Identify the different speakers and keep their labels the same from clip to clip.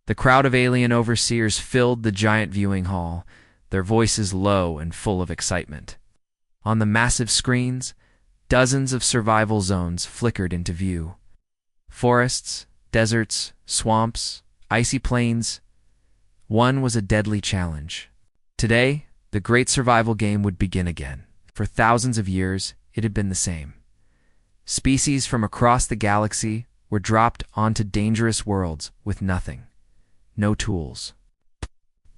Speaker 1: The crowd of alien overseers filled the giant viewing hall, their voices low and full of excitement. On the massive screens, dozens of survival zones flickered into view. Forests, deserts, swamps, icy plains. One was a deadly challenge. Today, the great survival game would begin again. For thousands of years, it had been the same. Species from across the galaxy were dropped onto dangerous worlds with nothing. No tools.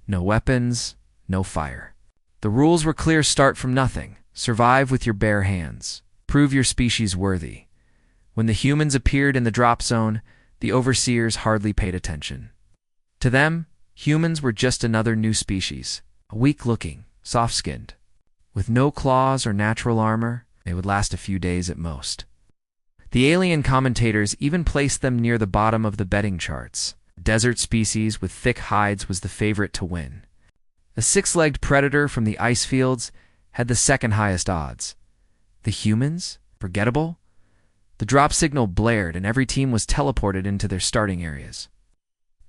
Speaker 1: No weapons, no fire. The rules were clear: start from nothing. Survive with your bare hands. Prove your species worthy. When the humans appeared in the drop zone, the overseers hardly paid attention. To them, humans were just another new species, weak-looking, soft-skinned. With no claws or natural armor, they would last a few days at most. The alien commentators even placed them near the bottom of the betting charts. Desert species with thick hides was the favorite to win. A six-legged predator from the ice fields had the second highest odds. The humans? Forgettable? The drop signal blared and every team was teleported into their starting areas.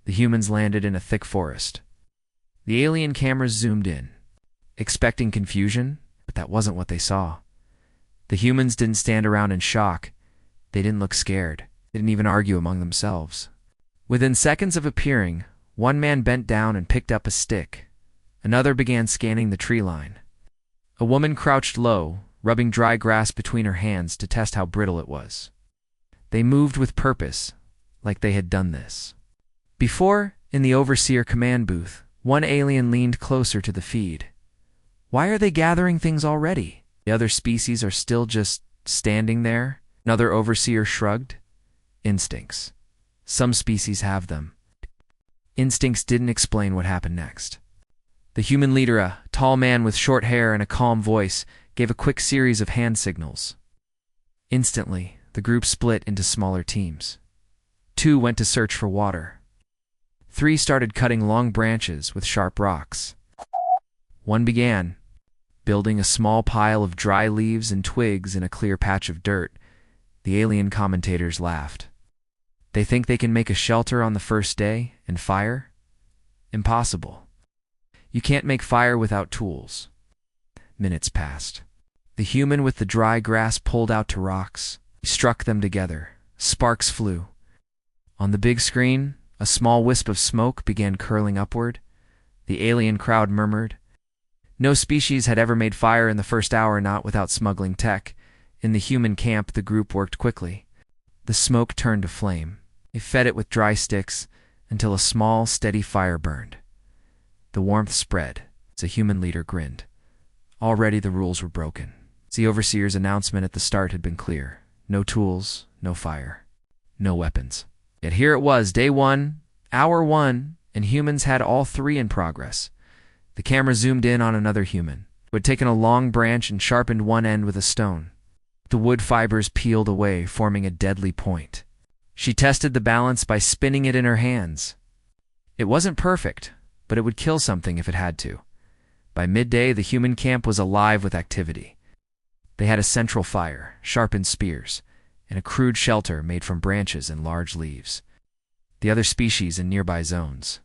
Speaker 1: The humans landed in a thick forest. The alien cameras zoomed in, expecting confusion, but that wasn't what they saw. The humans didn't stand around in shock. They didn't look scared. They didn't even argue among themselves. Within seconds of appearing, one man bent down and picked up a stick. Another began scanning the tree line. A woman crouched low, rubbing dry grass between her hands to test how brittle it was. They moved with purpose, like they had done this before. In the overseer command booth, one alien leaned closer to the feed. Why are they gathering things already? The other species are still just standing there? Another overseer shrugged. Instincts. Some species have them. Instincts didn't explain what happened next. The human leader, a tall man with short hair and a calm voice, gave a quick series of hand signals. Instantly, the group split into smaller teams. 2 went to search for water. 3 started cutting long branches with sharp rocks. 1 began building a small pile of dry leaves and twigs in a clear patch of dirt. The alien commentators laughed. They think they can make a shelter on the first day and fire? Impossible. You can't make fire without tools. Minutes passed. The human with the dry grass pulled out 2 rocks. He struck them together. Sparks flew. On the big screen, a small wisp of smoke began curling upward. The alien crowd murmured. No species had ever made fire in the first hour, not without smuggling tech. In the human camp, the group worked quickly. The smoke turned to flame. They fed it with dry sticks until a small, steady fire burned. The warmth spread as a human leader grinned. Already the rules were broken. The overseer's announcement at the start had been clear. No tools, no fire, no weapons. Yet here it was, day 1, hour 1, and humans had all 3 in progress. The camera zoomed in on another human, who had taken a long branch and sharpened one end with a stone. The wood fibers peeled away, forming a deadly point. She tested the balance by spinning it in her hands. It wasn't perfect, but it would kill something if it had to. By midday, the human camp was alive with activity. They had a central fire, sharpened spears, and a crude shelter made from branches and large leaves. The other species in nearby zones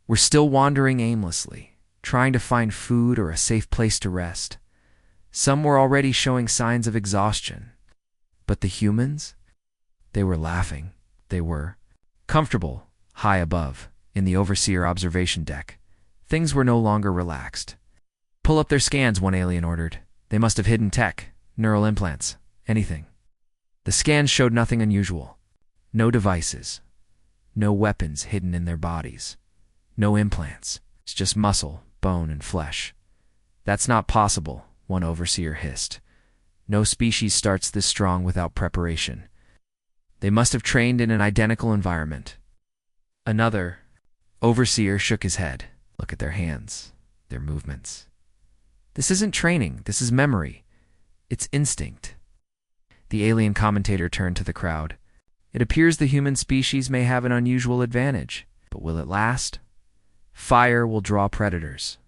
Speaker 1: were still wandering aimlessly, trying to find food or a safe place to rest. Some were already showing signs of exhaustion. But the humans? They were laughing. They were comfortable, high above, in the overseer observation deck. Things were no longer relaxed. Pull up their scans, one alien ordered. They must have hidden tech, neural implants, anything. The scans showed nothing unusual. No devices. No weapons hidden in their bodies. No implants. It's just muscle, bone, and flesh. That's not possible, one overseer hissed. No species starts this strong without preparation. They must have trained in an identical environment. Another overseer shook his head. Look at their hands, their movements. This isn't training, this is memory. It's instinct. The alien commentator turned to the crowd. It appears the human species may have an unusual advantage, but will it last? Fire will draw predators.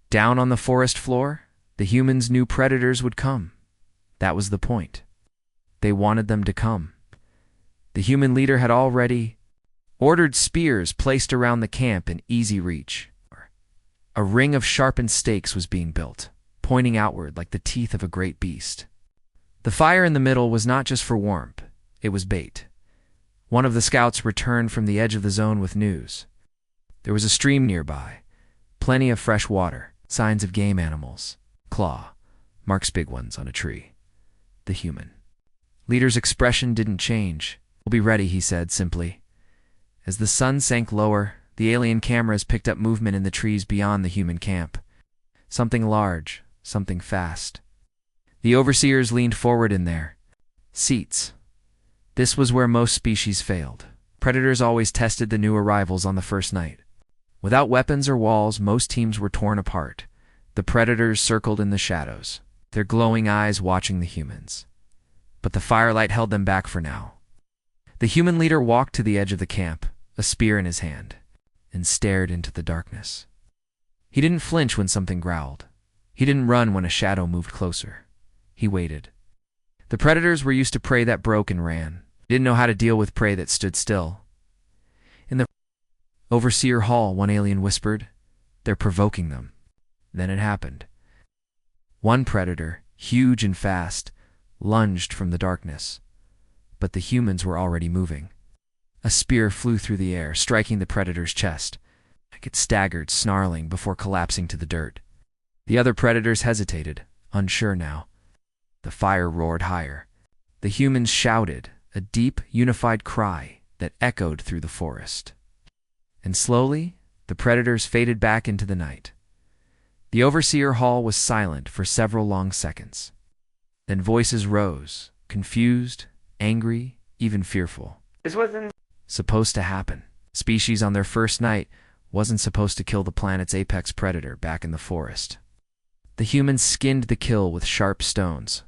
Speaker 1: Down on the forest floor, the humans knew predators would come. That was the point. They wanted them to come. The human leader had already ordered spears placed around the camp in easy reach. A ring of sharpened stakes was being built, pointing outward like the teeth of a great beast. The fire in the middle was not just for warmth, it was bait. One of the scouts returned from the edge of the zone with news. There was a stream nearby, plenty of fresh water, signs of game animals. Claw, marks big ones on a tree. The human leader's expression didn't change. "We'll be ready," he said simply. As the sun sank lower, the alien cameras picked up movement in the trees beyond the human camp. Something large, something fast. The overseers leaned forward in their seats. This was where most species failed. Predators always tested the new arrivals on the first night. Without weapons or walls, most teams were torn apart. The predators circled in the shadows, their glowing eyes watching the humans. But the firelight held them back for now. The human leader walked to the edge of the camp, a spear in his hand, and stared into the darkness. He didn't flinch when something growled. He didn't run when a shadow moved closer. He waited. The predators were used to prey that broke and ran. They didn't know how to deal with prey that stood still. In the overseer hall, one alien whispered, "They're provoking them." Then it happened. One predator, huge and fast, lunged from the darkness. But the humans were already moving. A spear flew through the air, striking the predator's chest. It staggered, snarling, before collapsing to the dirt. The other predators hesitated, unsure now. The fire roared higher. The humans shouted, a deep, unified cry that echoed through the forest. And slowly, the predators faded back into the night. The overseer hall was silent for several long seconds. Then voices rose, confused, angry, even fearful.
Speaker 2: This wasn't
Speaker 1: supposed to happen. Species on their first night wasn't supposed to kill the planet's apex predator back in the forest. The humans skinned the kill with sharp stones.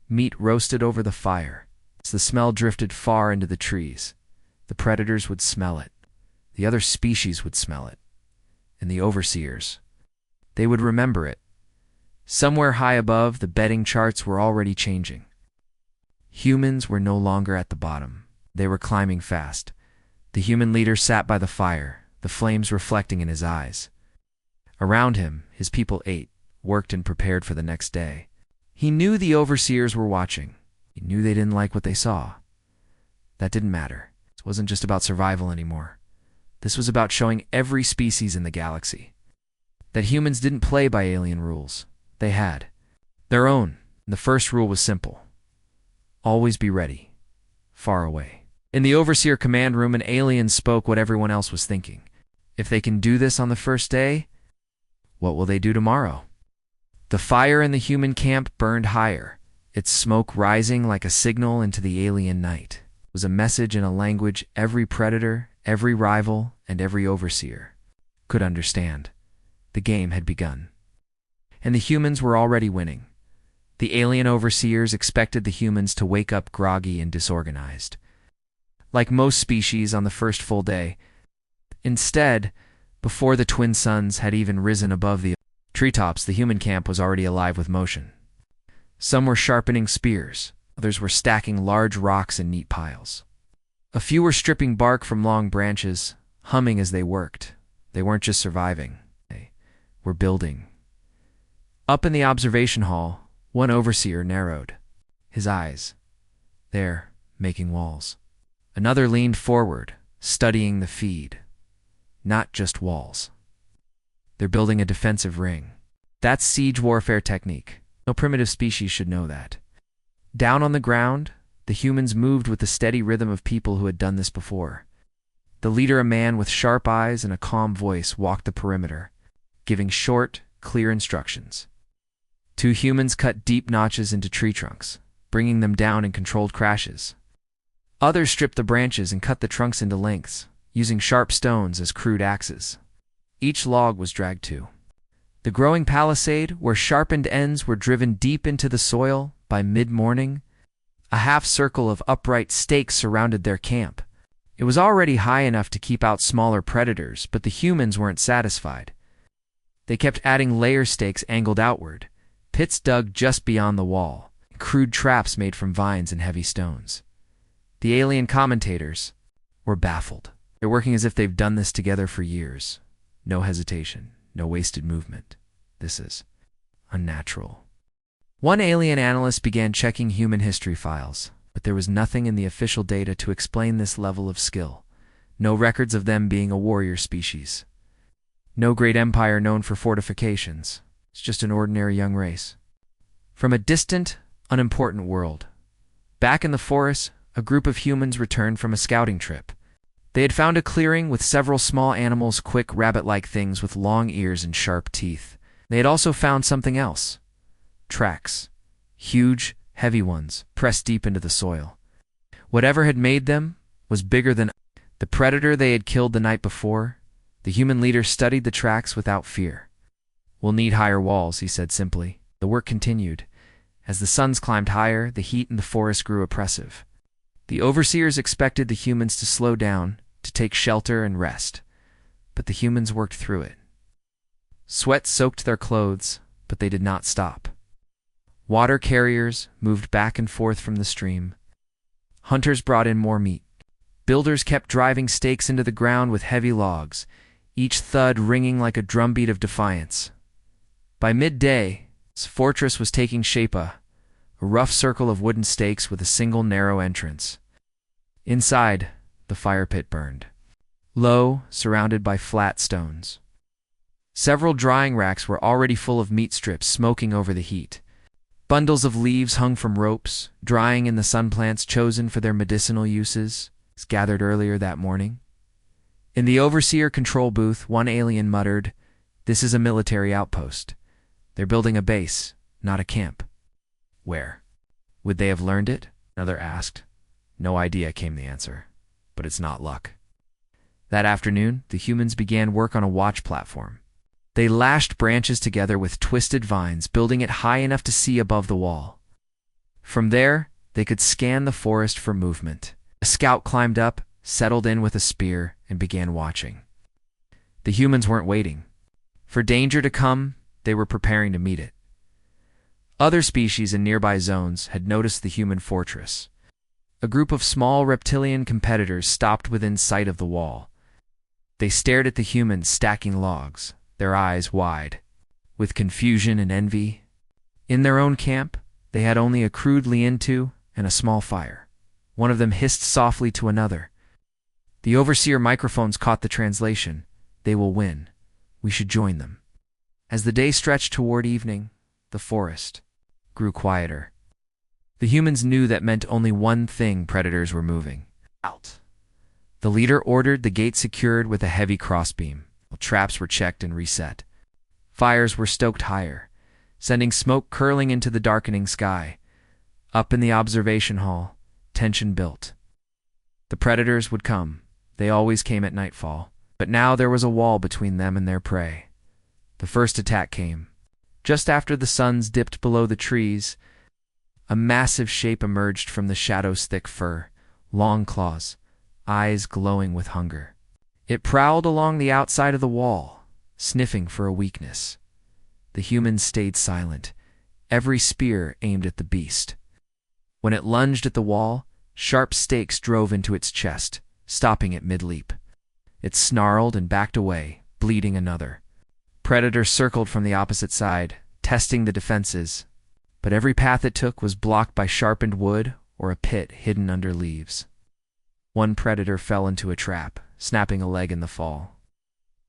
Speaker 1: Meat roasted over the fire. As the smell drifted far into the trees, the predators would smell it. The other species would smell it. And the overseers, they would remember it. Somewhere high above, the betting charts were already changing. Humans were no longer at the bottom. They were climbing fast. The human leader sat by the fire, the flames reflecting in his eyes. Around him, his people ate, worked, and prepared for the next day. He knew the overseers were watching. He knew they didn't like what they saw. That didn't matter. It wasn't just about survival anymore. This was about showing every species in the galaxy that humans didn't play by alien rules. They had their own. And the first rule was simple. Always be ready. Far away. In the overseer command room, an alien spoke what everyone else was thinking. If they can do this on the first day, what will they do tomorrow? The fire in the human camp burned higher, its smoke rising like a signal into the alien night. It was a message in a language every predator, every rival, and every overseer could understand. The game had begun. And the humans were already winning. The alien overseers expected the humans to wake up groggy and disorganized, like most species on the first full day. Instead, before the twin suns had even risen above the treetops, the human camp was already alive with motion. Some were sharpening spears, others were stacking large rocks in neat piles. A few were stripping bark from long branches, humming as they worked. They weren't just surviving, they were building. Up in the observation hall, one overseer narrowed his eyes. There, making walls. Another leaned forward, studying the feed. Not just walls. They're building a defensive ring. That's siege warfare technique. No primitive species should know that. Down on the ground, the humans moved with the steady rhythm of people who had done this before. The leader, a man with sharp eyes and a calm voice, walked the perimeter, giving short, clear instructions. Two humans cut deep notches into tree trunks, bringing them down in controlled crashes. Others stripped the branches and cut the trunks into lengths, using sharp stones as crude axes. Each log was dragged to the growing palisade, where sharpened ends were driven deep into the soil. By mid-morning, a half-circle of upright stakes surrounded their camp. It was already high enough to keep out smaller predators, but the humans weren't satisfied. They kept adding layer stakes angled outward, pits dug just beyond the wall, crude traps made from vines and heavy stones. The alien commentators were baffled. They're working as if they've done this together for years. No hesitation, no wasted movement. This is unnatural. One alien analyst began checking human history files, but there was nothing in the official data to explain this level of skill. No records of them being a warrior species. No great empire known for fortifications. It's just an ordinary young race. From a distant, unimportant world. Back in the forest, a group of humans returned from a scouting trip. They had found a clearing with several small animals, quick rabbit-like things with long ears and sharp teeth. They had also found something else. Tracks. Huge, heavy ones, pressed deep into the soil. Whatever had made them was bigger than the predator they had killed the night before. The human leader studied the tracks without fear. "We'll need higher walls," he said simply. The work continued. As the suns climbed higher, the heat in the forest grew oppressive. The overseers expected the humans to slow down, to take shelter and rest. But the humans worked through it. Sweat soaked their clothes, but they did not stop. Water carriers moved back and forth from the stream. Hunters brought in more meat. Builders kept driving stakes into the ground with heavy logs, each thud ringing like a drumbeat of defiance. By midday, this fortress was taking shape, a rough circle of wooden stakes with a single narrow entrance. Inside, the fire pit burned, low, surrounded by flat stones. Several drying racks were already full of meat strips smoking over the heat. Bundles of leaves hung from ropes, drying in the sun plants chosen for their medicinal uses, gathered earlier that morning. In the overseer control booth, one alien muttered, "This is a military outpost. They're building a base, not a camp." "Where? Would they have learned it?" another asked. "No idea," came the answer. "But it's not luck." That afternoon, the humans began work on a watch platform. They lashed branches together with twisted vines, building it high enough to see above the wall. From there, they could scan the forest for movement. A scout climbed up, settled in with a spear, and began watching. The humans weren't waiting. For danger to come, they were preparing to meet it. Other species in nearby zones had noticed the human fortress. A group of small reptilian competitors stopped within sight of the wall. They stared at the humans stacking logs, their eyes wide, with confusion and envy. In their own camp, they had only a crude lean-to and a small fire. One of them hissed softly to another. The overseer microphones caught the translation. "They will win. We should join them." As the day stretched toward evening, the forest grew quieter. The humans knew that meant only one thing: predators were moving out. The leader ordered the gate secured with a heavy crossbeam, while traps were checked and reset. Fires were stoked higher, sending smoke curling into the darkening sky. Up in the observation hall, tension built. The predators would come. They always came at nightfall, but now there was a wall between them and their prey. The first attack came. Just after the suns dipped below the trees, a massive shape emerged from the shadow's thick fur, long claws, eyes glowing with hunger. It prowled along the outside of the wall, sniffing for a weakness. The humans stayed silent, every spear aimed at the beast. When it lunged at the wall, sharp stakes drove into its chest, stopping it mid-leap. It snarled and backed away, bleeding another. Predator circled from the opposite side, testing the defenses, but every path it took was blocked by sharpened wood or a pit hidden under leaves. One predator fell into a trap, snapping a leg in the fall.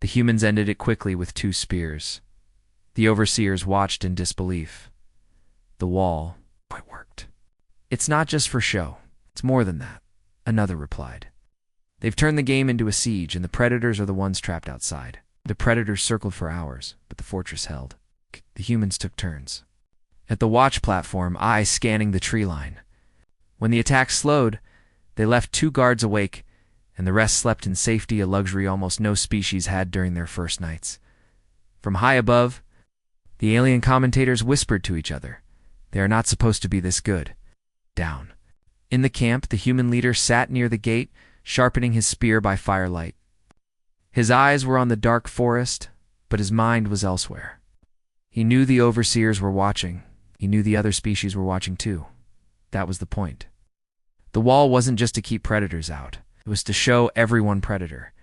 Speaker 1: The humans ended it quickly with 2 spears. The overseers watched in disbelief. The wall, it worked. "It's not just for show. It's more than that," another replied. "They've turned the game into a siege, and the predators are the ones trapped outside." The predators circled for hours, but the fortress held. The humans took turns. At the watch platform, eyes scanning the tree line. When the attack slowed, they left 2 guards awake, and the rest slept in safety, a luxury almost no species had during their first nights. From high above, the alien commentators whispered to each other. "They are not supposed to be this good." Down. In the camp, the human leader sat near the gate, sharpening his spear by firelight. His eyes were on the dark forest, but his mind was elsewhere. He knew the overseers were watching. He knew the other species were watching too. That was the point. The wall wasn't just to keep predators out. It was to show everyone predator.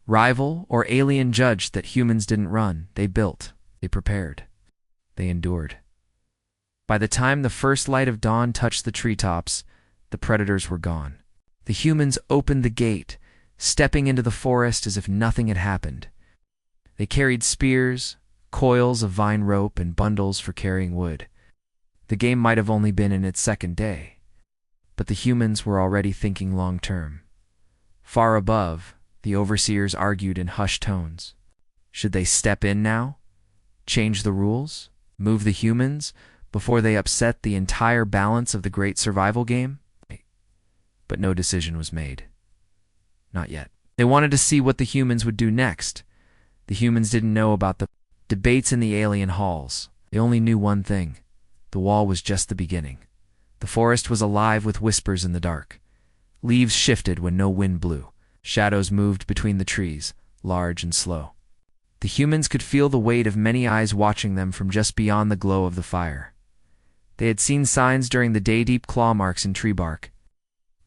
Speaker 1: Rival or alien judged that humans didn't run. They built. They prepared. They endured. By the time the first light of dawn touched the treetops, the predators were gone. The humans opened the gate, stepping into the forest as if nothing had happened. They carried spears, coils of vine rope, and bundles for carrying wood. The game might have only been in its second day, but the humans were already thinking long-term. Far above, the overseers argued in hushed tones. Should they step in now? Change the rules? Move the humans before they upset the entire balance of the great survival game? But no decision was made. Not yet. They wanted to see what the humans would do next. The humans didn't know about the debates in the alien halls. They only knew one thing. The wall was just the beginning. The forest was alive with whispers in the dark. Leaves shifted when no wind blew. Shadows moved between the trees, large and slow. The humans could feel the weight of many eyes watching them from just beyond the glow of the fire. They had seen signs during the day, deep claw marks in tree bark.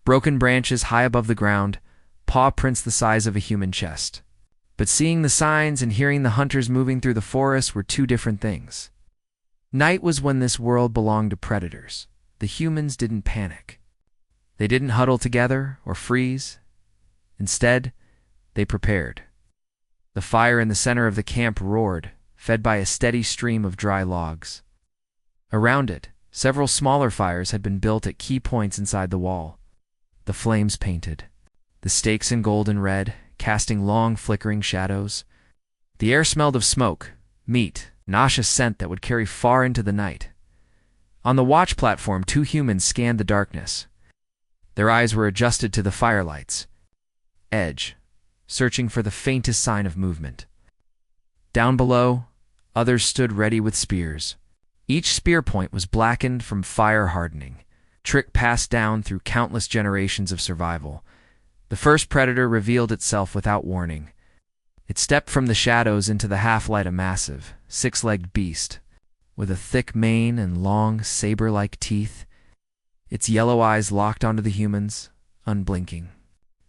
Speaker 1: Broken branches high above the ground, paw prints the size of a human chest. But seeing the signs and hearing the hunters moving through the forest were two different things. Night was when this world belonged to predators. The humans didn't panic. They didn't huddle together or freeze. Instead, they prepared. The fire in the center of the camp roared, fed by a steady stream of dry logs. Around it, several smaller fires had been built at key points inside the wall. The flames painted, the stakes in gold and red, casting long flickering shadows. The air smelled of smoke, meat, nauseous scent that would carry far into the night. On the watch platform, two humans scanned the darkness. Their eyes were adjusted to the firelights. Edge, searching for the faintest sign of movement. Down below, others stood ready with spears. Each spear point was blackened from fire hardening, trick passed down through countless generations of survival. The first predator revealed itself without warning. It stepped from the shadows into the half-light, a massive, six-legged beast, with a thick mane and long, saber-like teeth. Its yellow eyes locked onto the humans, unblinking.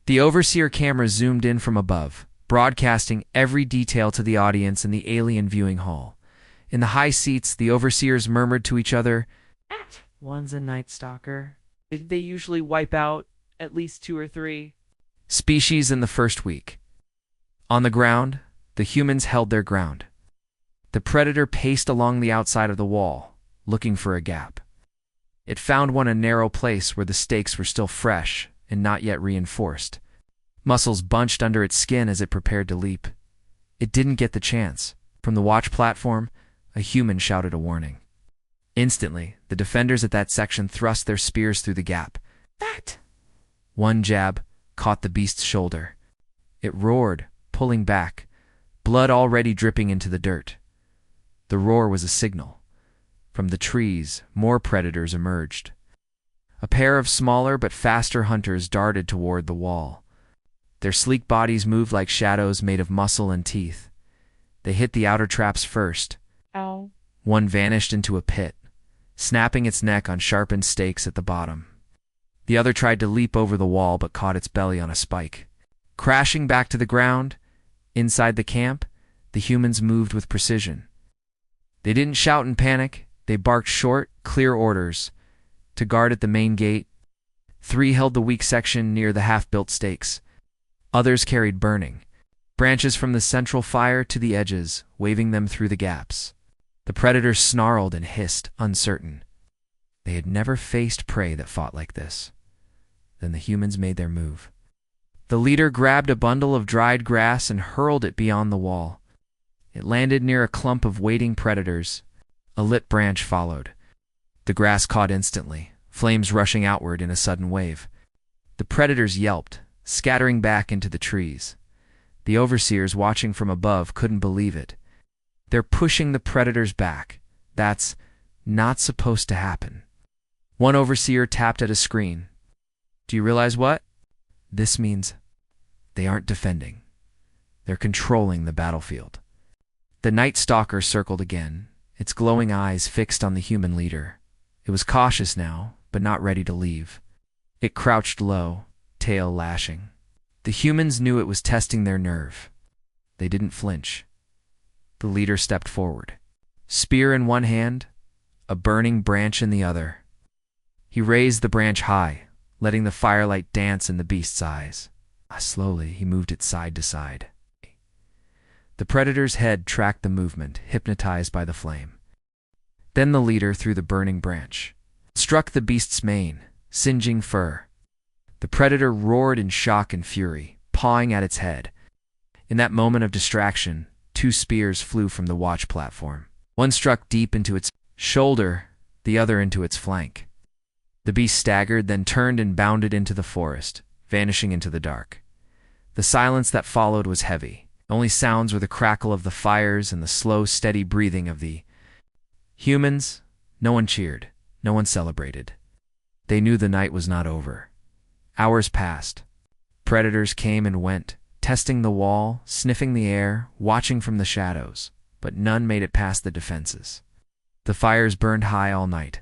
Speaker 1: The overseer camera zoomed in from above, broadcasting every detail to the audience in the alien viewing hall. In the high seats, the overseers murmured to each other,
Speaker 2: "One's a night stalker. They usually wipe out at least 2 or 3
Speaker 1: species in the first week." On the ground, the humans held their ground. The predator paced along the outside of the wall, looking for a gap. It found one, a narrow place where the stakes were still fresh and not yet reinforced. Muscles bunched under its skin as it prepared to leap. It didn't get the chance. From the watch platform, a human shouted a warning. Instantly, the defenders at that section thrust their spears through the gap.
Speaker 2: That!
Speaker 1: One jab caught the beast's shoulder. It roared, pulling back, blood already dripping into the dirt. The roar was a signal. From the trees, more predators emerged. A pair of smaller but faster hunters darted toward the wall. Their sleek bodies moved like shadows made of muscle and teeth. They hit the outer traps first.
Speaker 2: Ow.
Speaker 1: One vanished into a pit, snapping its neck on sharpened stakes at the bottom. The other tried to leap over the wall but caught its belly on a spike. Crashing back to the ground, inside the camp, the humans moved with precision. They didn't shout in panic. They barked short, clear orders. To guard at the main gate, 3 held the weak section near the half-built stakes. Others carried burning branches from the central fire to the edges, waving them through the gaps. The predators snarled and hissed, uncertain. They had never faced prey that fought like this. Then the humans made their move. The leader grabbed a bundle of dried grass and hurled it beyond the wall. It landed near a clump of waiting predators. A lit branch followed. The grass caught instantly, flames rushing outward in a sudden wave. The predators yelped, scattering back into the trees. The overseers watching from above couldn't believe it. They're pushing the predators back. That's not supposed to happen. One overseer tapped at a screen. Do you realize what? This means they aren't defending. They're controlling the battlefield. The Night Stalker circled again, its glowing eyes fixed on the human leader. It was cautious now, but not ready to leave. It crouched low, tail lashing. The humans knew it was testing their nerve. They didn't flinch. The leader stepped forward. Spear in one hand, a burning branch in the other. He raised the branch high, letting the firelight dance in the beast's eyes. Slowly, he moved it side to side. The predator's head tracked the movement, hypnotized by the flame. Then the leader threw the burning branch. It struck the beast's mane, singeing fur. The predator roared in shock and fury, pawing at its head. In that moment of distraction, 2 spears flew from the watch platform. One struck deep into its shoulder, the other into its flank. The beast staggered, then turned and bounded into the forest, vanishing into the dark. The silence that followed was heavy. Only sounds were the crackle of the fires and the slow, steady breathing of the humans. No one cheered. No one celebrated. They knew the night was not over. Hours passed. Predators came and went, testing the wall, sniffing the air, watching from the shadows, but none made it past the defenses. The fires burned high all night.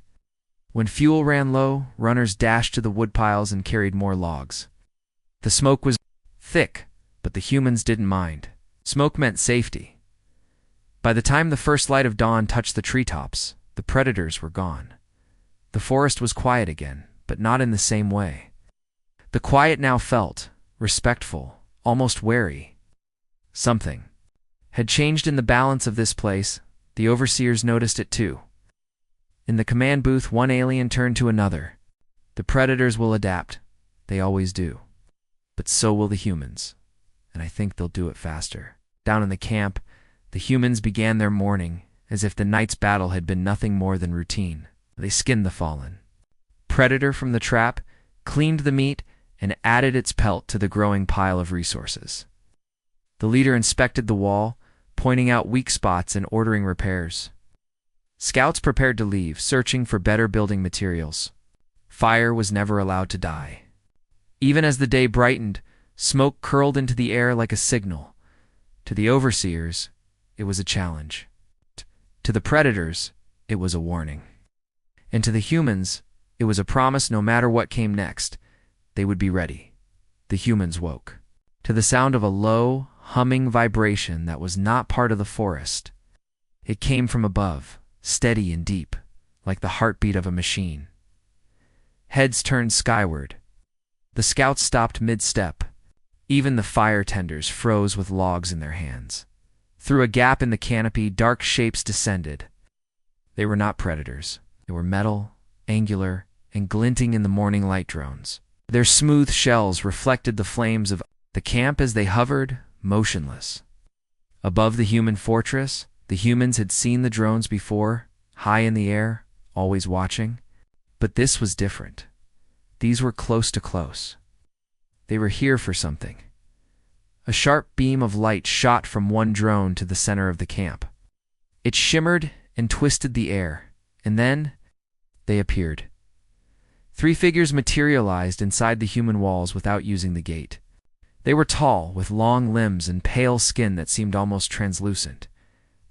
Speaker 1: When fuel ran low, runners dashed to the woodpiles and carried more logs. The smoke was thick, but the humans didn't mind. Smoke meant safety. By the time the first light of dawn touched the treetops, the predators were gone. The forest was quiet again, but not in the same way. The quiet now felt respectful, almost wary. Something had changed in the balance of this place. The overseers noticed it too. In the command booth, one alien turned to another. The predators will adapt. They always do. But so will the humans. And I think they'll do it faster. Down in the camp, the humans began their morning as if the night's battle had been nothing more than routine. They skinned the fallen predator from the trap, cleaned the meat, and added its pelt to the growing pile of resources. The leader inspected the wall, pointing out weak spots and ordering repairs. Scouts prepared to leave, searching for better building materials. Fire was never allowed to die. Even as the day brightened, smoke curled into the air like a signal. To the overseers, it was a challenge. To the predators, it was a warning. And to the humans, it was a promise no matter what came next, they would be ready. The humans woke to the sound of a low, humming vibration that was not part of the forest. It came from above, steady and deep, like the heartbeat of a machine. Heads turned skyward. The scouts stopped mid-step. Even the fire tenders froze with logs in their hands. Through a gap in the canopy, dark shapes descended. They were not predators. They were metal, angular, and glinting in the morning light drones. Their smooth shells reflected the flames of the camp as they hovered, motionless. Above the human fortress, the humans had seen the drones before, high in the air, always watching. But this was different. These were close to close. They were here for something. A sharp beam of light shot from one drone to the center of the camp. It shimmered and twisted the air, and then they appeared. 3 figures materialized inside the human walls without using the gate. They were tall, with long limbs and pale skin that seemed almost translucent.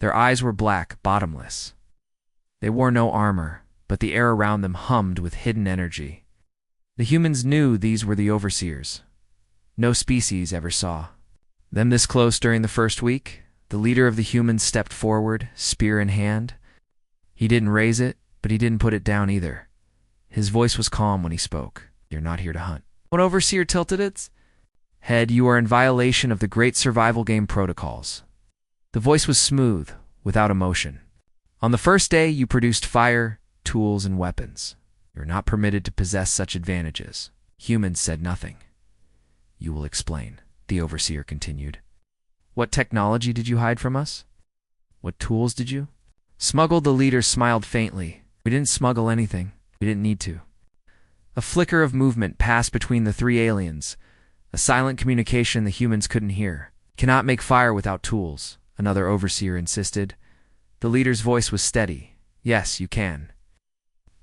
Speaker 1: Their eyes were black, bottomless. They wore no armor, but the air around them hummed with hidden energy. The humans knew these were the overseers. No species ever saw them this close during the first week. The leader of the humans stepped forward, spear in hand. He didn't raise it, but he didn't put it down either. His voice was calm when he spoke. You're not here to hunt. One overseer tilted its head. You are in violation of the great survival game protocols. The voice was smooth, without emotion. On the first day, you produced fire, tools, and weapons. You're not permitted to possess such advantages. Humans said nothing. You will explain, the overseer continued. What technology did you hide from us? What tools did you smuggle? The leader smiled faintly. We didn't smuggle anything. We didn't need to. A flicker of movement passed between the 3 aliens, a silent communication the humans couldn't hear. Cannot make fire without tools, another overseer insisted. The leader's voice was steady. Yes, you can.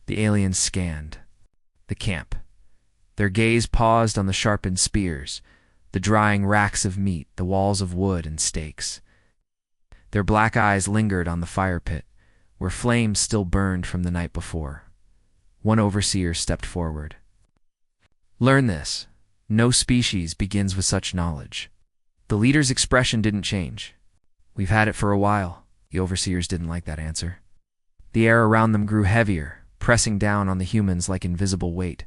Speaker 1: The aliens scanned the camp. Their gaze paused on the sharpened spears, the drying racks of meat, the walls of wood and stakes. Their black eyes lingered on the fire pit, where flames still burned from the night before. One overseer stepped forward. Learn this. No species begins with such knowledge. The leader's expression didn't change. We've had it for a while. The overseers didn't like that answer. The air around them grew heavier, pressing down on the humans like invisible weight.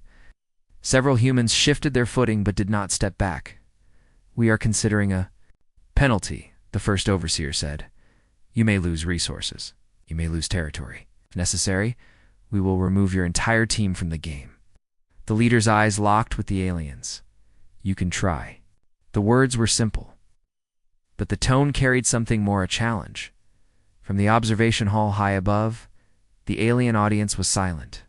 Speaker 1: Several humans shifted their footing but did not step back. We are considering a penalty, the first overseer said. You may lose resources. You may lose territory. If necessary, we will remove your entire team from the game. The leader's eyes locked with the aliens. You can try. The words were simple, but the tone carried something more, a challenge. From the observation hall high above, the alien audience was silent.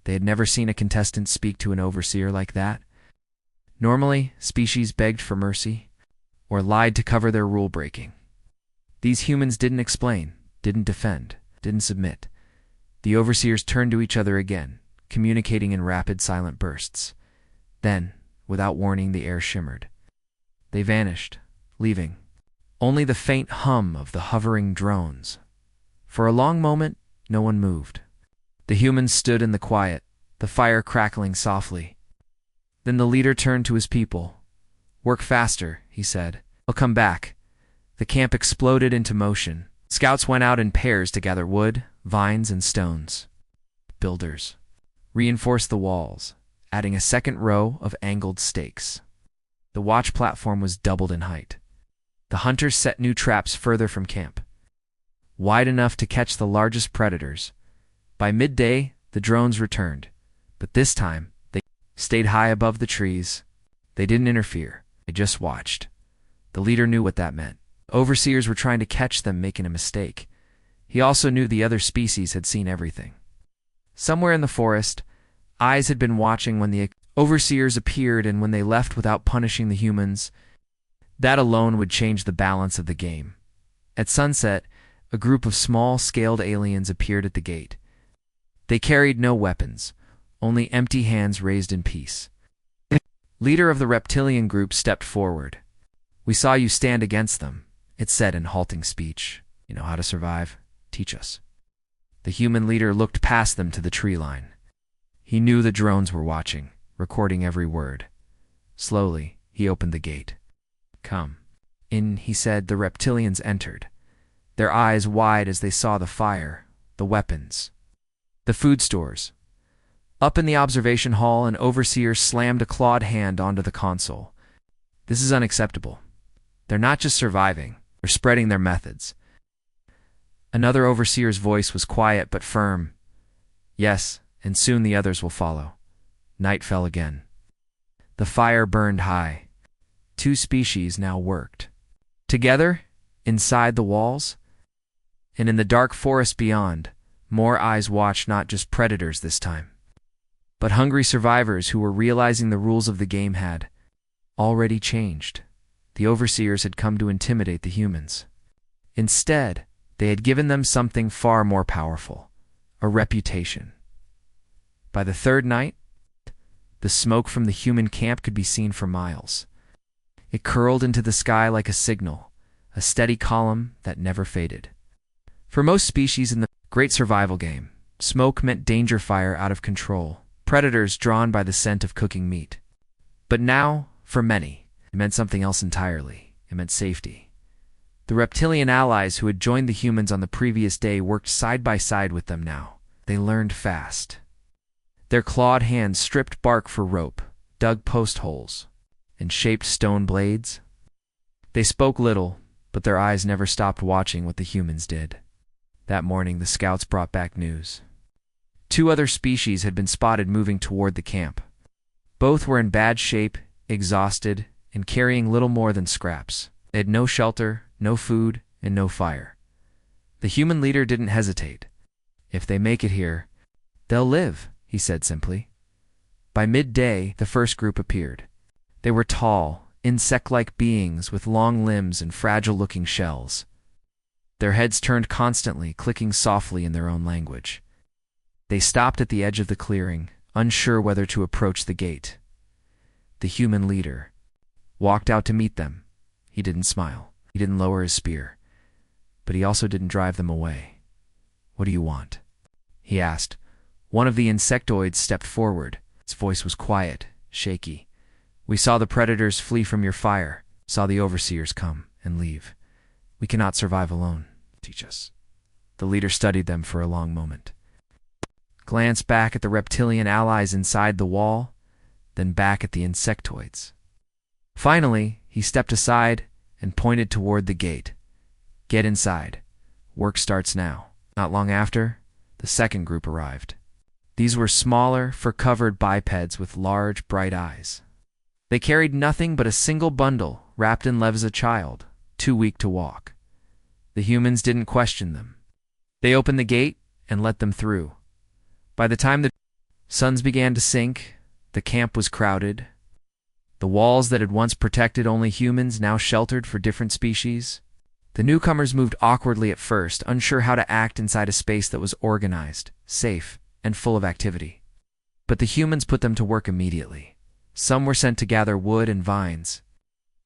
Speaker 1: They had never seen a contestant speak to an overseer like that. Normally, species begged for mercy or lied to cover their rule-breaking. These humans didn't explain, didn't defend, didn't submit. The overseers turned to each other again, communicating in rapid, silent bursts. Then, without warning, the air shimmered. They vanished, leaving only the faint hum of the hovering drones. For a long moment, no one moved. The humans stood in the quiet, the fire crackling softly. Then the leader turned to his people. Work faster, he said. I'll come back. The camp exploded into motion. Scouts went out in pairs to gather wood, vines, and stones. Builders reinforced the walls, adding a second row of angled stakes. The watch platform was doubled in height. The hunters set new traps further from camp, wide enough to catch the largest predators. By midday, the drones returned, but this time they stayed high above the trees. They didn't interfere. They just watched. The leader knew what that meant. Overseers were trying to catch them making a mistake. He also knew the other species had seen everything. Somewhere in the forest, eyes had been watching when the overseers appeared and when they left without punishing the humans. That alone would change the balance of the game. At sunset, a group of small-scaled aliens appeared at the gate. They carried no weapons, only empty hands raised in peace. Leader of the reptilian group stepped forward. We saw you stand against them, it said in halting speech. You know how to survive? Teach us. The human leader looked past them to the tree line. He knew the drones were watching, recording every word. Slowly, he opened the gate. Come. In, he said. The reptilians entered, their eyes wide as they saw the fire, the weapons, the food stores. Up in the observation hall, an overseer slammed a clawed hand onto the console. This is unacceptable. They're not just surviving, they're spreading their methods. Another overseer's voice was quiet but firm. Yes, and soon the others will follow. Night fell again. The fire burned high. Two species now worked together, inside the walls, and in the dark forest beyond. More eyes watched, not just predators this time, but hungry survivors who were realizing the rules of the game had already changed. The overseers had come to intimidate the humans. Instead, they had given them something far more powerful, a reputation. By the third night, the smoke from the human camp could be seen for miles. It curled into the sky like a signal, a steady column that never faded. For most species in the great survival game, smoke meant danger, fire out of control, predators drawn by the scent of cooking meat. But now, for many, it meant something else entirely. It meant safety. The reptilian allies who had joined the humans on the previous day worked side by side with them now. They learned fast. Their clawed hands stripped bark for rope, dug post holes, and shaped stone blades. They spoke little, but their eyes never stopped watching what the humans did. That morning, the scouts brought back news. 2 other species had been spotted moving toward the camp. Both were in bad shape, exhausted, and carrying little more than scraps. They had no shelter, no food, and no fire. The human leader didn't hesitate. If they make it here, they'll live, he said simply. By midday, the first group appeared. They were tall, insect-like beings with long limbs and fragile-looking shells. Their heads turned constantly, clicking softly in their own language. They stopped at the edge of the clearing, unsure whether to approach the gate. The human leader walked out to meet them. He didn't smile. He didn't lower his spear. But he also didn't drive them away. What do you want? He asked. One of the insectoids stepped forward. His voice was quiet, shaky. We saw the predators flee from your fire, saw the overseers come and leave. We cannot survive alone. Teach us. The leader studied them for a long moment. Glanced back at the reptilian allies inside the wall, then back at the insectoids. Finally, he stepped aside and pointed toward the gate. Get inside. Work starts now. Not long after, the second group arrived. These were smaller, fur-covered bipeds with large, bright eyes. They carried nothing but a single bundle wrapped in leaves as a child, too weak to walk. The humans didn't question them. They opened the gate and let them through. By the time the suns began to sink, the camp was crowded. The walls that had once protected only humans now sheltered for different species. The newcomers moved awkwardly at first, unsure how to act inside a space that was organized, safe, and full of activity. But the humans put them to work immediately. Some were sent to gather wood and vines.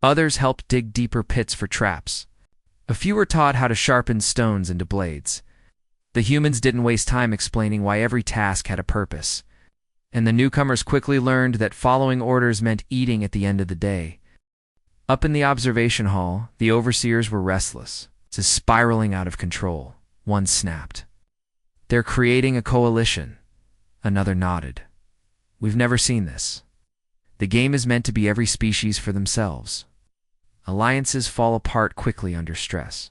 Speaker 1: Others helped dig deeper pits for traps. A few were taught how to sharpen stones into blades. The humans didn't waste time explaining why every task had a purpose. And the newcomers quickly learned that following orders meant eating at the end of the day. Up in the observation hall, the overseers were restless. This is spiraling out of control. One snapped. They're creating a coalition. Another nodded. We've never seen this. The game is meant to be every species for themselves. Alliances fall apart quickly under stress.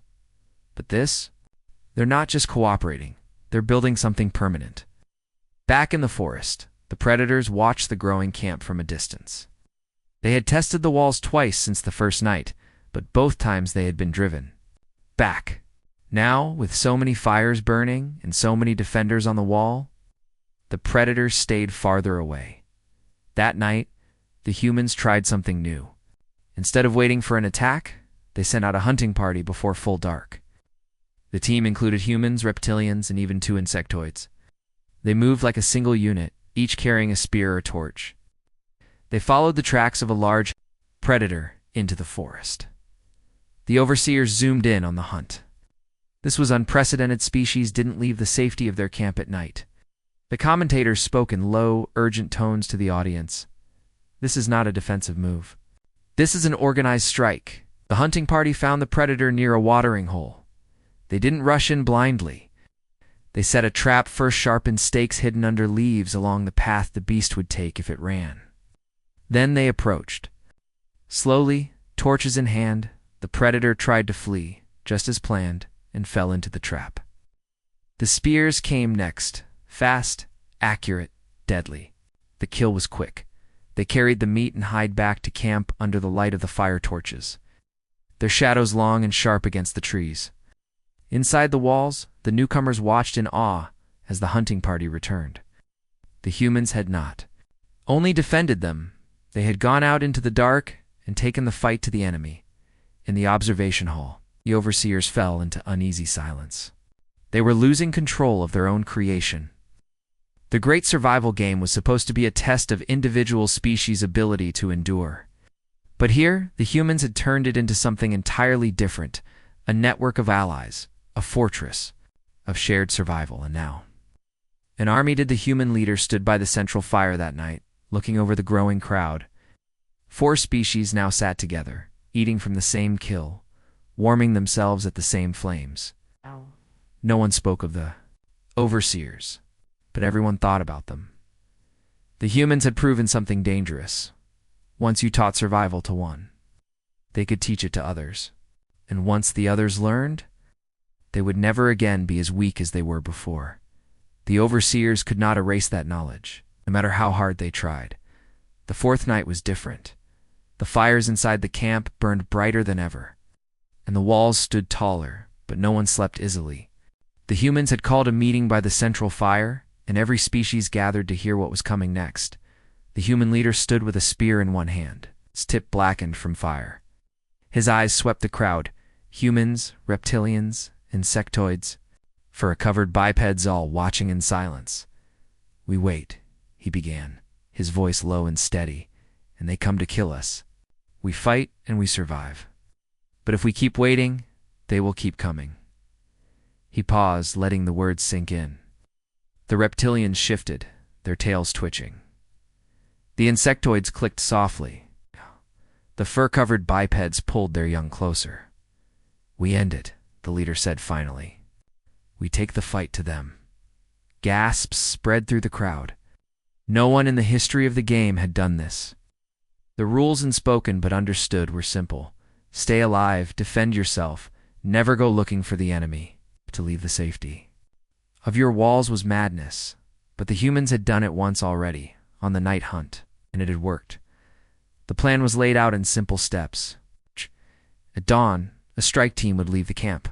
Speaker 1: But this? They're not just cooperating. They're building something permanent. Back in the forest, the predators watched the growing camp from a distance. They had tested the walls twice since the first night, but both times they had been driven back. Now, with so many fires burning and so many defenders on the wall, the predators stayed farther away. That night, the humans tried something new. Instead of waiting for an attack, they sent out a hunting party before full dark. The team included humans, reptilians, and even 2 insectoids. They moved like a single unit, each carrying a spear or torch. They followed the tracks of a large predator into the forest. The overseers zoomed in on the hunt. This was unprecedented. Species didn't leave the safety of their camp at night. The commentators spoke in low, urgent tones to the audience. This is not a defensive move. This is an organized strike. The hunting party found the predator near a watering hole. They didn't rush in blindly. They set a trap, first sharpened stakes hidden under leaves along the path the beast would take if it ran. Then they approached. Slowly, torches in hand, the predator tried to flee, just as planned, and fell into the trap. The spears came next, fast, accurate, deadly. The kill was quick. They carried the meat and hide back to camp under the light of the fire torches, their shadows long and sharp against the trees. Inside the walls, the newcomers watched in awe as the hunting party returned. The humans had not only defended them, they had gone out into the dark and taken the fight to the enemy. In the observation hall, the overseers fell into uneasy silence. They were losing control of their own creation. The great survival game was supposed to be a test of individual species' ability to endure. But here, the humans had turned it into something entirely different, a network of allies, a fortress of shared survival. And now, an army did the human leader stood by the central fire that night, looking over the growing crowd. 4 species now sat together, eating from the same kill, warming themselves at the same flames.
Speaker 2: Ow.
Speaker 1: No one spoke of the overseers, but everyone thought about them. The humans had proven something dangerous. Once you taught survival to one, they could teach it to others. And once the others learned, they would never again be as weak as they were before. The overseers could not erase that knowledge, no matter how hard they tried. The 4th night was different. The fires inside the camp burned brighter than ever, and the walls stood taller, but no one slept easily. The humans had called a meeting by the central fire, and every species gathered to hear what was coming next. The human leader stood with a spear in one hand, its tip blackened from fire. His eyes swept the crowd, humans, reptilians, insectoids, fur-covered bipeds all watching in silence. "We wait," he began, his voice low and steady, "and they come to kill us. We fight and we survive. But if we keep waiting, they will keep coming." He paused, letting the words sink in. The reptilians shifted, their tails twitching. The insectoids clicked softly, The fur-covered bipeds pulled their young closer. "We end it," the leader said finally. "We take the fight to them." Gasps spread through the crowd. No one in the history of the game had done this. The rules, unspoken but understood, were simple. Stay alive, defend yourself, never go looking for the enemy, to leave the safety of your walls was madness. But the humans had done it once already, on the night hunt, and it had worked. The plan was laid out in simple steps. At dawn, a strike team would leave the camp.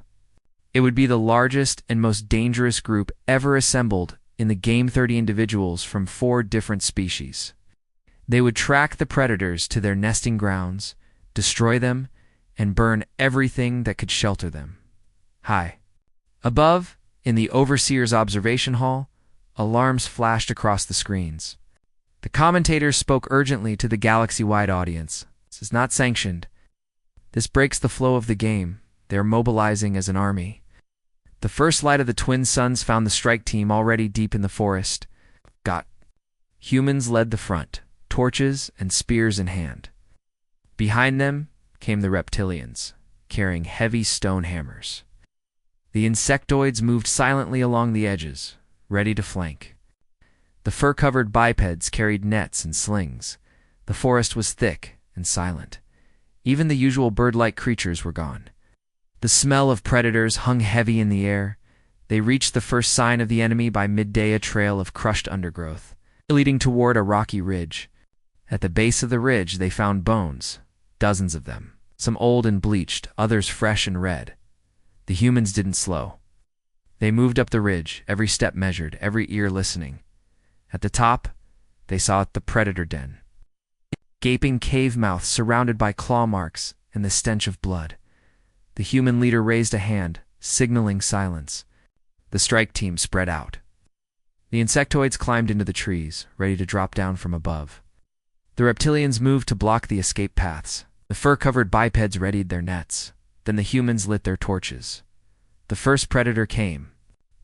Speaker 1: It would be the largest and most dangerous group ever assembled in the game, 30 individuals from 4 different species. They would track the predators to their nesting grounds, destroy them, and burn everything that could shelter them. High above, in the Overseer's observation hall, alarms flashed across the screens. The commentators spoke urgently to the galaxy-wide audience. "This is not sanctioned. This breaks the flow of the game. They are mobilizing as an army." The first light of the twin suns found the strike team already deep in the forest. Humans led the front, torches and spears in hand. Behind them came the reptilians, carrying heavy stone hammers. The insectoids moved silently along the edges, ready to flank. The fur-covered bipeds carried nets and slings. The forest was thick and silent. Even the usual bird-like creatures were gone. The smell of predators hung heavy in the air. They reached the first sign of the enemy by midday, a trail of crushed undergrowth, leading toward a rocky ridge. At the base of the ridge they found bones, dozens of them, some old and bleached, others fresh and red. The humans didn't slow. They moved up the ridge, every step measured, every ear listening. At the top, they saw the predator den. Gaping cave mouths surrounded by claw marks and the stench of blood. The human leader raised a hand, signaling silence. The strike team spread out. The insectoids climbed into the trees, ready to drop down from above. The reptilians moved to block the escape paths. The fur-covered bipeds readied their nets. Then the humans lit their torches. The first predator came,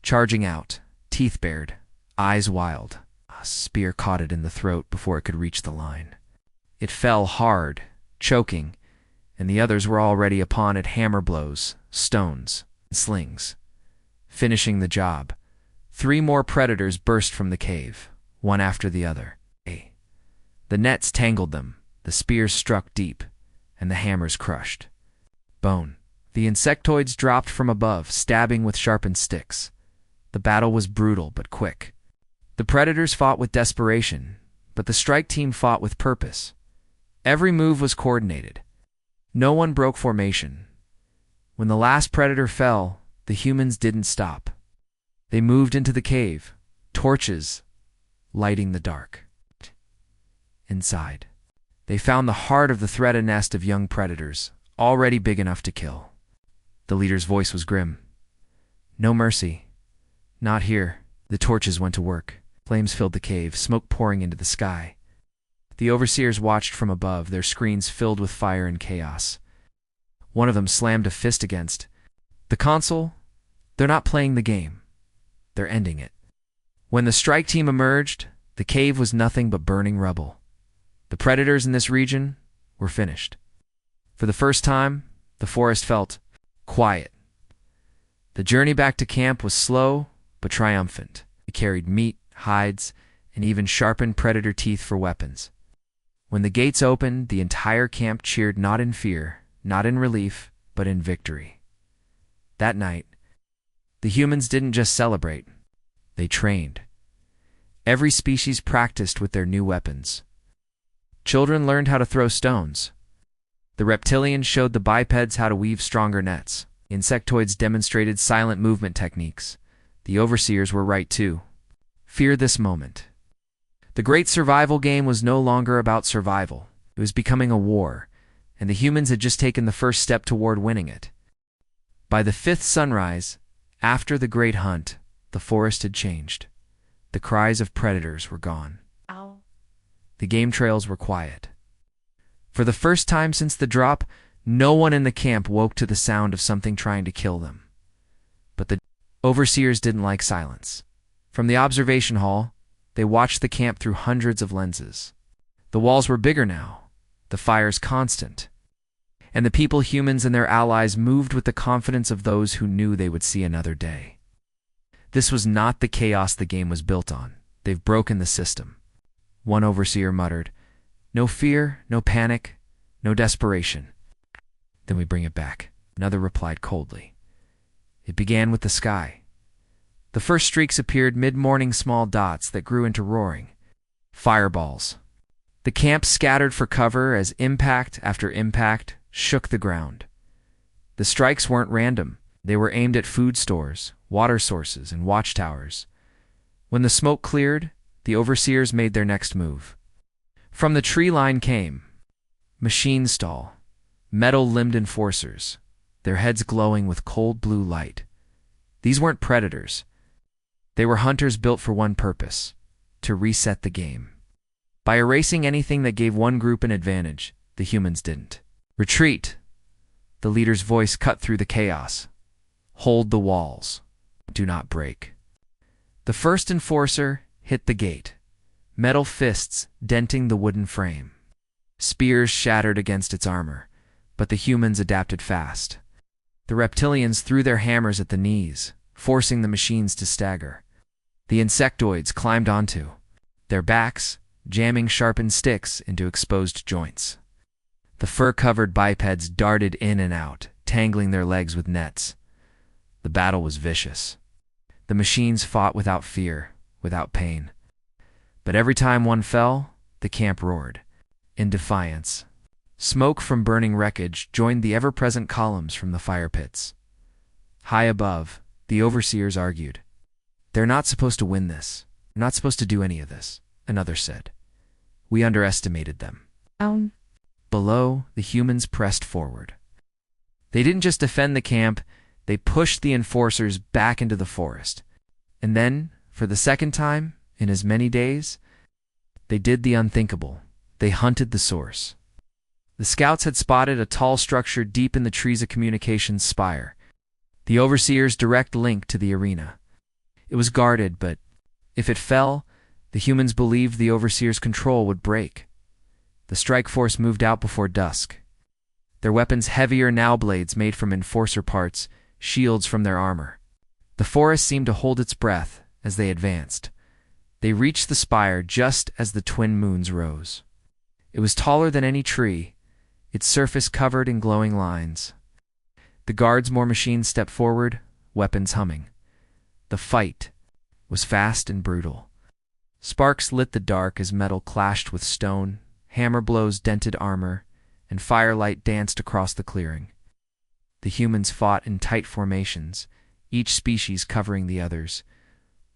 Speaker 1: charging out, teeth bared, eyes wild. A spear caught it in the throat before it could reach the line. It fell hard, choking, and the others were already upon it, hammer blows, stones, and slings. Finishing the job, 3 more predators burst from the cave, one after the other. The nets tangled them, the spears struck deep, and the hammers crushed. Bone. The insectoids dropped from above, stabbing with sharpened sticks. The battle was brutal but quick. The predators fought with desperation, but the strike team fought with purpose. Every move was coordinated. No one broke formation. When the last predator fell, the humans didn't stop. They moved into the cave, torches lighting the dark. Inside, they found the heart of the threat, a nest of young predators, already big enough to kill. The leader's voice was grim. "No mercy. Not here." The torches went to work. Flames filled the cave, smoke pouring into the sky. The overseers watched from above, their screens filled with fire and chaos. One of them slammed a fist against the console. "They're not playing the game. They're ending it." When the strike team emerged, the cave was nothing but burning rubble. The predators in this region were finished. For the first time, the forest felt quiet. The journey back to camp was slow but triumphant. It carried meat, hides, and even sharpened predator teeth for weapons. When the gates opened, the entire camp cheered, not in fear, not in relief, but in victory. That night, the humans didn't just celebrate, they trained. Every species practiced with their new weapons. Children learned how to throw stones. The reptilians showed the bipeds how to weave stronger nets. Insectoids demonstrated silent movement techniques. The overseers were right too. Fear this moment. The great survival game was no longer about survival. It was becoming a war, and the humans had just taken the first step toward winning it. By the 5th sunrise, after the great hunt, the forest had changed. The cries of predators were gone.
Speaker 2: Ow.
Speaker 1: The game trails were quiet. For the first time since the drop, no one in the camp woke to the sound of something trying to kill them. But the overseers didn't like silence. From the observation hall, they watched the camp through hundreds of lenses. The walls were bigger now. the fires constant. And the people, humans and their allies, moved with the confidence of those who knew they would see another day. This was not the chaos the game was built on. They've broken the system. One overseer muttered, "No fear, no panic, no desperation." "Then we bring it back," another replied coldly. It began with the sky. The first streaks appeared mid-morning, small dots that grew into roaring fireballs. The camp scattered for cover as impact after impact shook the ground. The strikes weren't random. They were aimed at food stores, water sources, and watchtowers. When the smoke cleared, the overseers made their next move. From the tree line came machine stall, metal-limbed enforcers, their heads glowing with cold blue light. These weren't predators. They were hunters built for one purpose: to reset the game. By erasing anything that gave one group an advantage, the humans didn't. "Retreat!" The leader's voice cut through the chaos. "Hold the walls. Do not break." The first enforcer hit the gate, metal fists denting the wooden frame. Spears shattered against its armor, but the humans adapted fast. The reptilians threw their hammers at the knees, forcing the machines to stagger. The insectoids climbed onto their backs, jamming sharpened sticks into exposed joints. The fur-covered bipeds darted in and out, tangling their legs with nets. The battle was vicious. The machines fought without fear, without pain. But every time one fell, the camp roared in defiance. Smoke from burning wreckage joined the ever-present columns from the fire pits. High above, the overseers argued. "They're not supposed to win this. They're not supposed to do any of this," another said. "We underestimated them." Below, the humans pressed forward. They didn't just defend the camp, they pushed the enforcers back into the forest. And then, for the second time in as many days, they did the unthinkable. They hunted the source. The scouts had spotted a tall structure deep in the trees, of communications spire, the overseer's direct link to the arena. It was guarded, but if it fell, the humans believed the overseer's control would break. The strike force moved out before dusk. Their weapons heavier now, blades made from enforcer parts, shields from their armor. The forest seemed to hold its breath as they advanced. They reached the spire just as the twin moons rose. It was taller than any tree, its surface covered in glowing lines. The guards' more machines stepped forward, weapons humming. The fight was fast and brutal. Sparks lit the dark as metal clashed with stone, hammer blows dented armor, and firelight danced across the clearing. The humans fought in tight formations, each species covering the others.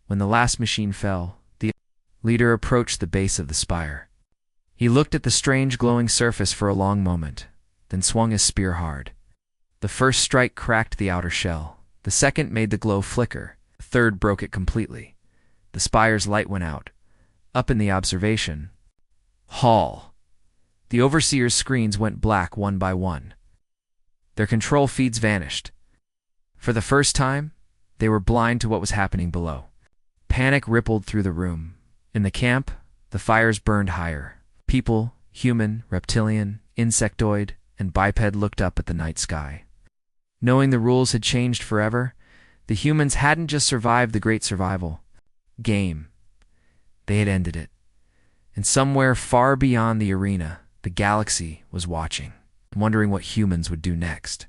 Speaker 1: When the last machine fell, the leader approached the base of the spire. He looked at the strange glowing surface for a long moment, then swung his spear hard. The first strike cracked the outer shell. The second made the glow flicker. The third broke it completely. The spire's light went out. Up in the observation hall, the overseer's screens went black one by one. Their control feeds vanished. For the first time, they were blind to what was happening below. Panic rippled through the room. In the camp, the fires burned higher. People, human, reptilian, insectoid, and biped looked up at the night sky. Knowing the rules had changed forever, the humans hadn't just survived the Great Survival game. They had ended it. And somewhere far beyond the arena, the galaxy was watching, wondering what humans would do next.